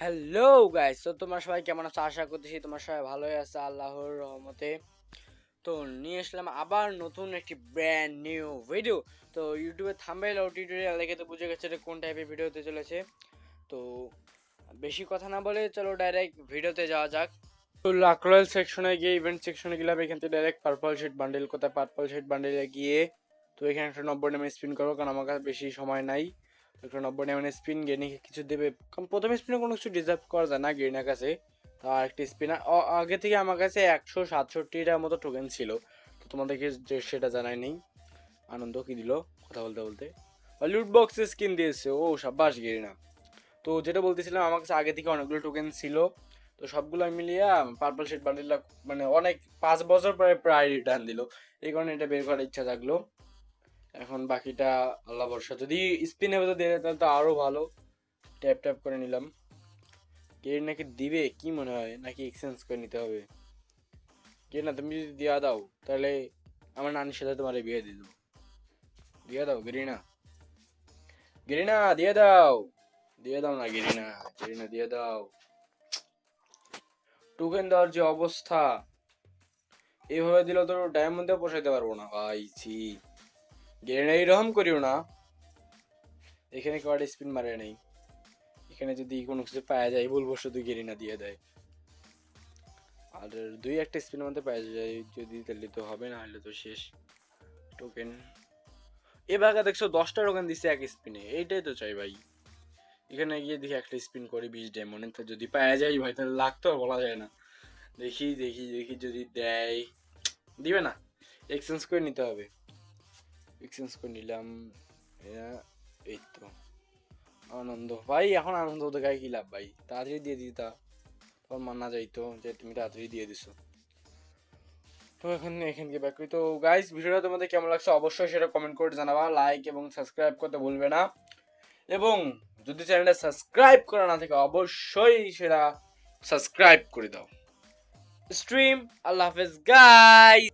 Hello guys, তো তোমরা সবাই কেমন আছো? আশা করতেছি তোমরা সবাই ভালোই আছো আল্লাহর রহমতে। তো নিয়ে আসলাম আবার নতুন একটি ব্র্যান্ড নিউ ভিডিও। তো ইউটিউবে থাম্বনেল ও টিউটোরিয়াল দেখে তো বুঝে গেছে এটা কোন টাইপের ভিডিও হতে চলেছে। তো বেশি কথা না বলে চলো ডাইরেক্ট ভিডিওতে যাওয়া যাক। তো লাকরয়েল সেকশনে গিয়ে ইভেন্ট সেকশনে গেলাম, এখান থেকে ডাইরেক্ট পার্পল শেড বান্ডেল, কোথায় পার্পল শেড বান্ডেলে গিয়ে তো এখানে একটা 90 নামে স্পিন করবো, কারণ আমার কাছে বেশি সময় নাই। একটা 90 নামে স্পিন গেনি কিছু দেবে, কারণ প্রথমে স্পিনে কোনো কিছু ডিজার্ভ করা যায় না গেরিনার কাছে। তো আর একটা স্পিনার আগে থেকে আমার কাছে 167টার মতো টোকেন ছিল, তো তোমাদেরকে যে সেটা জানাই নেই। আনন্দ কি দিল কথা বলতে বলতে, লুট বক্সে স্কিন দিয়েছে, ও সাব্বাস গেরিনা। তো যেটা বলতেছিলাম, আমার কাছে আগে থেকে অনেকগুলো টোকেন ছিল, তো সবগুলো মিলিয়ে পার্পল শেড বান্ডেলটা মানে অনেক 5 বছর পরে প্রায় রিটার্ন দিল, এই কারণে এটা বের করার ইচ্ছা থাকলো। এখন বাকিটা আল্লাহ ভরসা, যদি স্পিনে হতে দিয়ে তাহলে তো আরো ভালো। ট্যাপ ট্যাপ করে নিলাম। কে নাকি দিবে কি মনে হয়, নাকি এক্সচেঞ্জ করে নিতে হবে? কে না, তুমি যদি দিয়া দাও তাহলে আমার নানির সাথে তোমার বিয়ে দিয়ে দেবো। দিয়ে দাও গেরিনা, গেরিনা দিয়ে দাও, দিয়ে দাও না গেরিনা, গেরিনা দিয়ে দাও। টোকেন দেওয়ার যে অবস্থা, এইভাবে দিলে তো ডায়মন্ডেও পোষাইতে পারবো না ভাই, ছি। গেরিনা এইরকম করিও না। এখানে কার্ড স্পিন মারে নেই, এখানে যদি কোনো কিছু পাওয়া যায় বলবো শুধু গেরিনা দিয়ে দেয়। আর দুই একটা স্পিনের মধ্যে পাওয়া যায় যদি, তাহলে তো হবে, না হলে তো শেষ। টোকেন এবার দেখছো 10টা টোকেন দিচ্ছে এক স্পিনে, এইটাই তো চাই ভাই। এখানে গিয়ে দেখি একটা স্পিন করি 20 ডায়মন্ড, তো যদি পাওয়া যায় ভাই তাহলে লাখ তো আর বলা যায় না। দেখি দেখি দেখি যদি দেয়, দিবে না, এক্সচেঞ্জ করে নিতে হবে। এক্সচেঞ্জ করে নিলাম। এই তো আনন্দ ভাই, এখন আনন্দ তো গায়ে কি লাভ ভাই, তাড়াতাড়ি দিয়ে দিতা তখন মানা যাইতো যে তুমি তাড়াতাড়ি দিয়ে দিছো। তো এখন এখানকে ব্যাক করি। তো গাইস, ভিডিওটা তোমাদের কেমন লাগছে অবশ্যই সেটা কমেন্ট করে জানাবা, লাইক এবং সাবস্ক্রাইব করতে ভুলবে না। এবং যদি চ্যানেলটা সাবস্ক্রাইব করা না থাকে অবশ্যই সেটা সাবস্ক্রাইব করে দাও। স্ট্রিম, আল্লাহ হাফেজ গাইস।